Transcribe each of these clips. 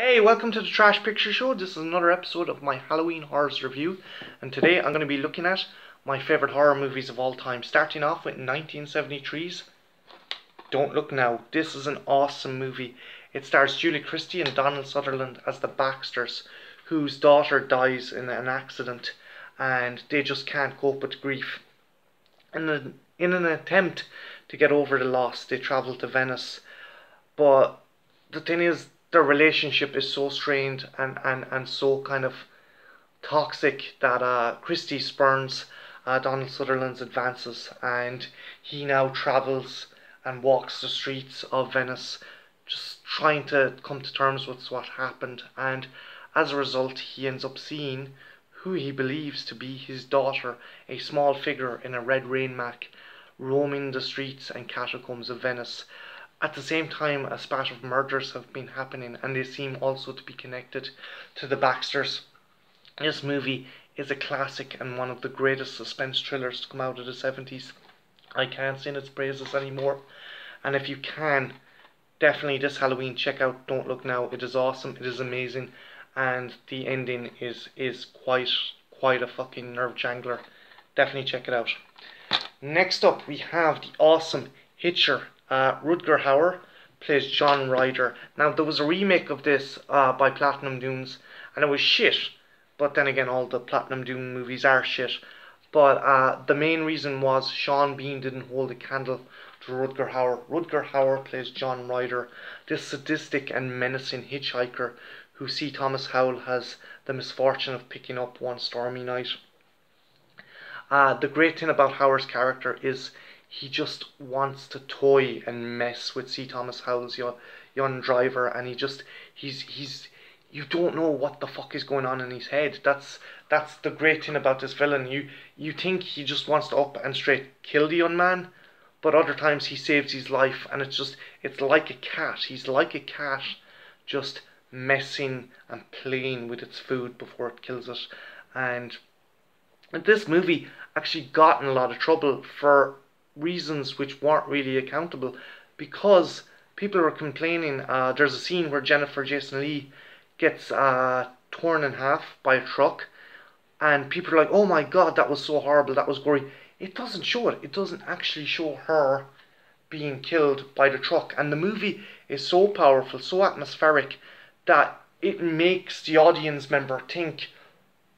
Hey, welcome to the Trash Picture Show. This is another episode of my Halloween Horrors review, and today I'm going to be looking at my favourite horror movies of all time, starting off with 1973's Don't Look Now. This is an awesome movie. It stars Julie Christie and Donald Sutherland as the Baxters, whose daughter dies in an accident, and they just can't cope with grief. In an attempt to get over the loss, they travel to Venice, but the thing is, their relationship is so strained and so kind of toxic that Christie spurns Donald Sutherland's advances, and he now travels and walks the streets of Venice just trying to come to terms with what happened, and as a result he ends up seeing who he believes to be his daughter, a small figure in a red rain mac, roaming the streets and catacombs of Venice. At the same time, a spat of murders have been happening, and they seem also to be connected to the Baxters. This movie is a classic and one of the greatest suspense thrillers to come out of the 70s. I can't sing its praises anymore. And if you can, definitely this Halloween, check out Don't Look Now. It is awesome, it is amazing, and the ending is quite a fucking nerve jangler. Definitely check it out. Next up, we have the awesome Hitcher. Rutger Hauer plays John Ryder. Now, there was a remake of this by Platinum Dunes, and it was shit. But then again, all the Platinum Dune movies are shit. But the main reason was Sean Bean didn't hold a candle to Rutger Hauer. Rutger Hauer plays John Ryder, this sadistic and menacing hitchhiker who C. Thomas Howell has the misfortune of picking up one stormy night. The great thing about Hauer's character is he just wants to toy and mess with C. Thomas Howell's young driver, and he's you don't know what the fuck is going on in his head. That's the great thing about this villain. You think he just wants to up and straight kill the young man, but other times he saves his life, and it's like a cat. He's like a cat, just messing and playing with its food before it kills it. And this movie actually got in a lot of trouble for reasons which weren't really accountable, because people were complaining. There's a scene where Jennifer Jason Leigh gets torn in half by a truck, and people are like, oh my god, that was so horrible, that was gory. It doesn't show it. It doesn't actually show her being killed by the truck. And the movie is so powerful, so atmospheric, that it makes the audience member think,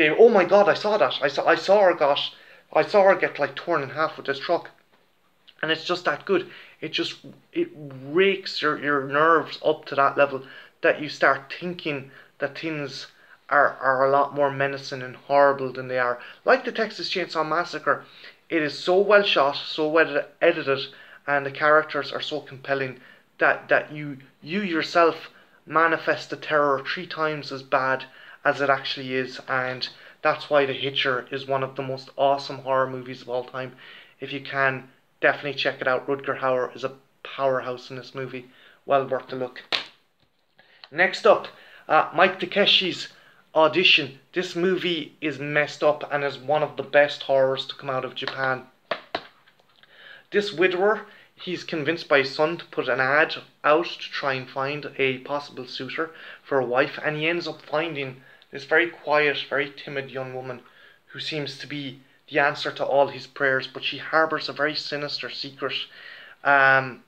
oh my god, I saw that. I saw her get like torn in half with this truck. And it's just that good. It rakes your nerves up to that level that you start thinking that things are a lot more menacing and horrible than they are. Like the Texas Chainsaw Massacre, it is so well shot, so well edited, and the characters are so compelling that you yourself manifest the terror 3 times as bad as it actually is. And that's why The Hitcher is one of the most awesome horror movies of all time. If you can, definitely check it out. Rutger Hauer is a powerhouse in this movie. Well worth the look. Next up, Mike Takeshi's Audition. This movie is messed up and is one of the best horrors to come out of Japan. This widower, he's convinced by his son to put an ad out to try and find a possible suitor for a wife, and he ends up finding this very quiet, very timid young woman who seems to be the answer to all his prayers, but she harbours a very sinister secret, and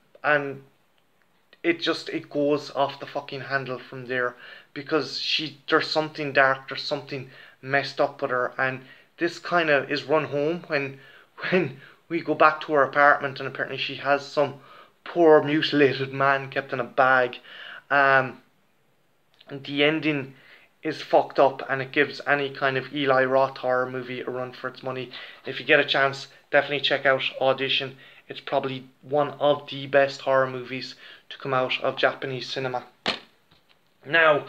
it goes off the fucking handle from there, because there's something dark, there's something messed up with her, and this kind of is run home when we go back to her apartment, and apparently she has some poor mutilated man kept in a bag. And the ending is fucked up, and it gives any kind of Eli Roth horror movie a run for its money. If you get a chance, definitely check out Audition. It's probably one of the best horror movies to come out of Japanese cinema. Now,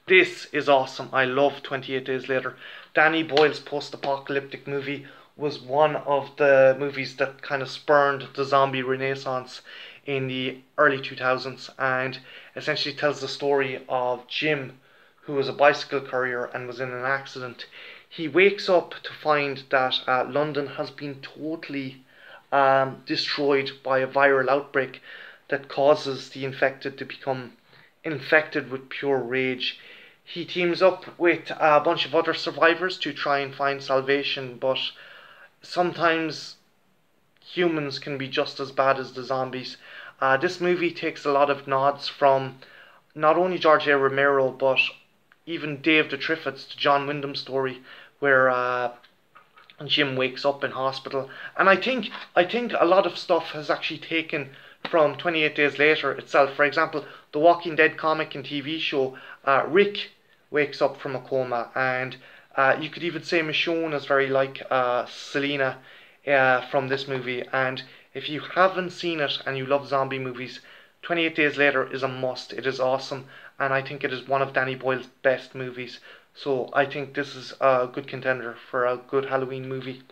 this is awesome. I love 28 Days Later. Danny Boyle's post-apocalyptic movie was one of the movies that kind of spurned the zombie renaissance in the early 2000s, and essentially tells the story of Jim, who was a bicycle courier and was in an accident. He wakes up to find that London has been totally destroyed by a viral outbreak that causes the infected to become infected with pure rage. He teams up with a bunch of other survivors to try and find salvation, but sometimes humans can be just as bad as the zombies. This movie takes a lot of nods from not only George A. Romero, but even Dave the Triffitt's The John Wyndham Story, where Jim wakes up in hospital. And I think a lot of stuff has actually taken from 28 Days Later itself. For example, the Walking Dead comic and TV show, Rick wakes up from a coma, and you could even say Michonne is very like Selena from this movie. And if you haven't seen it and you love zombie movies, 28 Days Later is a must. It is awesome, and I think it is one of Danny Boyle's best movies. So I think this is a good contender for a good Halloween movie.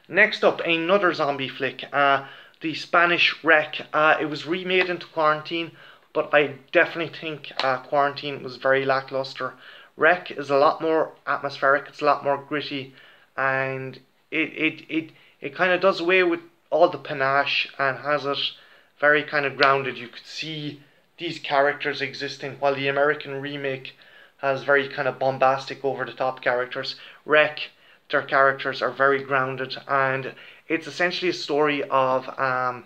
Next up, another zombie flick, the Spanish Wreck. It was remade into Quarantine, but I definitely think Quarantine was very lackluster. Wreck is a lot more atmospheric, it's a lot more gritty, and it kind of does away with all the panache and has it very kind of grounded. You could see these characters existing, while the American remake has very kind of bombastic, over the top characters. Wreck, their characters are very grounded, and it's essentially a story of a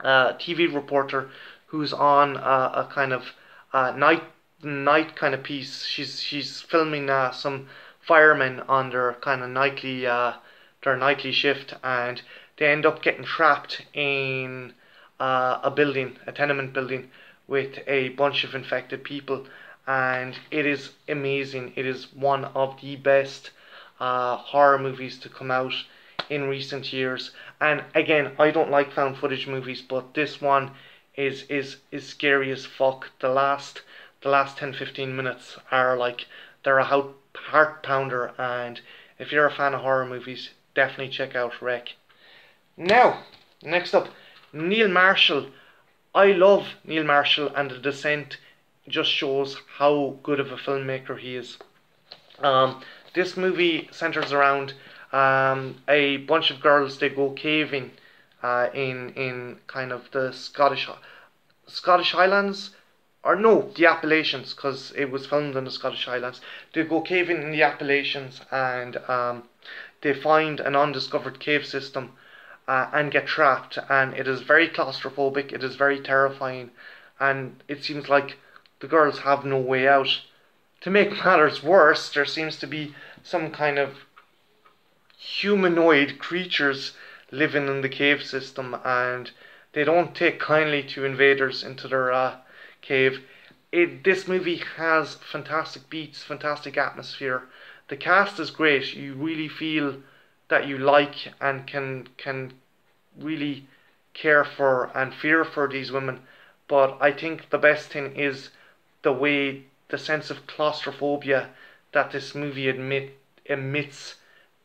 TV reporter who's on a kind of night kind of piece. She's filming some firemen on their kind of nightly shift, and they end up getting trapped in a building, a tenement building, with a bunch of infected people. And it is amazing. It is one of the best horror movies to come out in recent years. And again, I don't like found footage movies, but this one is scary as fuck. The last 10-15 minutes are like, they're a heart pounder, and if you're a fan of horror movies, definitely check out Wreck. Now, next up, Neil Marshall. I love Neil Marshall, and The Descent just shows how good of a filmmaker he is. This movie centers around a bunch of girls. They go caving in kind of the Scottish Highlands, or no, the Appalachians, because it was filmed in the Scottish Highlands. They go caving in the Appalachians, and they find an undiscovered cave system and get trapped. And it is very claustrophobic. It is very terrifying, and it seems like the girls have no way out. To make matters worse, there seems to be some kind of humanoid creatures living in the cave system, and they don't take kindly to invaders into their cave. This movie has fantastic beats, fantastic atmosphere. The cast is great. You really feel that you like and can really care for and fear for these women. But I think the best thing is the sense of claustrophobia that this movie emits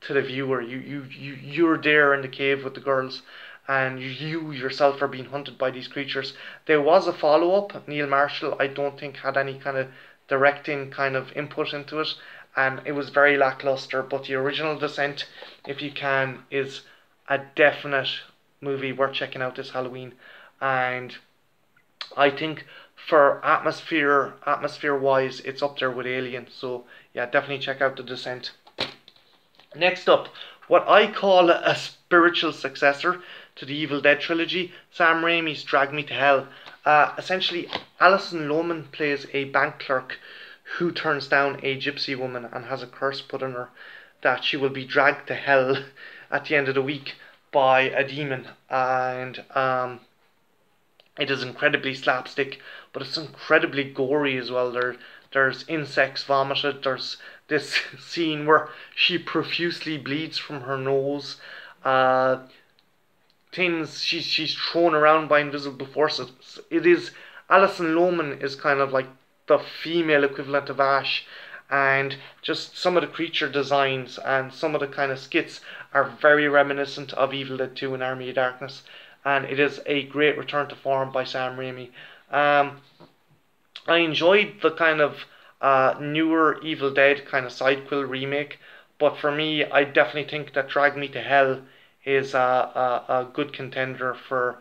to the viewer. You're there in the cave with the girls, and you yourself are being hunted by these creatures. There was a follow-up. Neil Marshall, I don't think, had any kind of directing kind of input into it, and it was very lackluster. But the original Descent, if you can, is a definite movie worth checking out this Halloween. And I think for atmosphere wise, it's up there with Alien. So yeah, definitely check out The Descent. Next up, what I call a spiritual successor to the Evil Dead trilogy, Sam Raimi's Drag Me to Hell. Essentially, Alison Lohman plays a bank clerk who turns down a gypsy woman and has a curse put on her that she will be dragged to hell at the end of the week by a demon. And it is incredibly slapstick, but it's incredibly gory as well. There's insects vomited. There's this scene where she profusely bleeds from her nose. Things she's thrown around by invisible forces. It is, Alison Lohman is kind of like the female equivalent of Ash, and just some of the creature designs and some of the kind of skits are very reminiscent of Evil Dead 2 and Army of Darkness, and it is a great return to form by Sam Raimi. I enjoyed the kind of newer Evil Dead kind of sidequel remake, but for me, I definitely think that Drag Me to Hell is a good contender for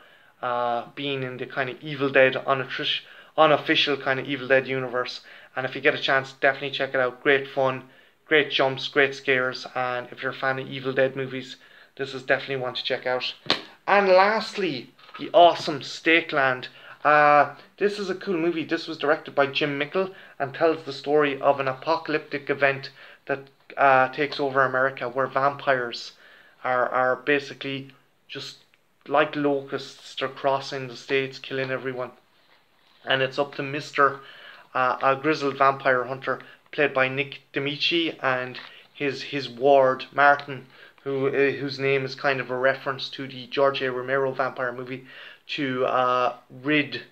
being in the kind of Evil Dead unofficial kind of Evil Dead universe. And if you get a chance, definitely check it out. Great fun, great jumps, great scares, and if you're a fan of Evil Dead movies, this is definitely one to check out. And lastly, the awesome Stakeland. This is a cool movie. This was directed by Jim Mickle and tells the story of an apocalyptic event that takes over America, where vampires are basically just like locusts. They're crossing the states, killing everyone. And it's up to Mr. A grizzled vampire hunter played by Nick D'Amici and his ward Martin, whose name is kind of a reference to the George A. Romero vampire movie, to rid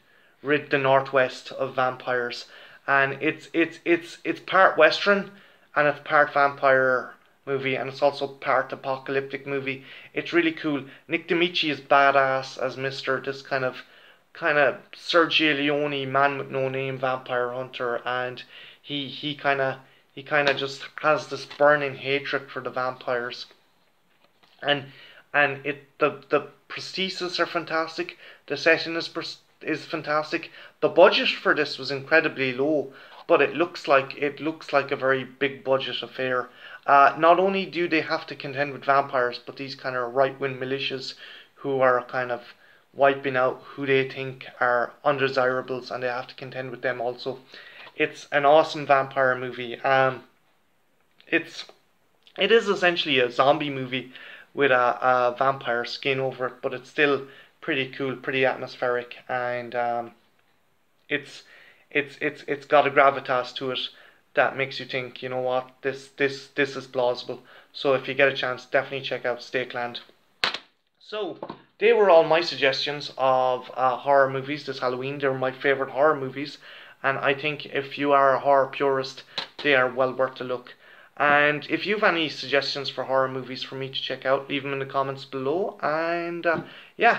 the Northwest of vampires. And it's part Western and it's part vampire movie, and it's also part apocalyptic movie. It's really cool. Nick D'Amici is badass as Mr. this kind of Sergio Leone man with no name vampire hunter, and he kind of just has this burning hatred for the vampires. And the prostheses are fantastic. The setting is fantastic. The budget for this was incredibly low, but it looks like a very big budget affair. Not only do they have to contend with vampires, but these kind of right-wing militias who are kind of wiping out who they think are undesirables, and they have to contend with them also. It's an awesome vampire movie. It is essentially a zombie movie with a vampire skin over it, but it's still pretty cool, pretty atmospheric, and it's got a gravitas to it that makes you think, you know what, this is plausible. So if you get a chance, definitely check out Stakeland. So they were all my suggestions of horror movies this Halloween. They were my favorite horror movies, and I think if you are a horror purist, they are well worth a look. And if you have any suggestions for horror movies for me to check out, leave them in the comments below. And yeah,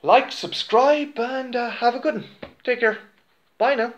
like, subscribe, and have a good one. Take care. Bye now.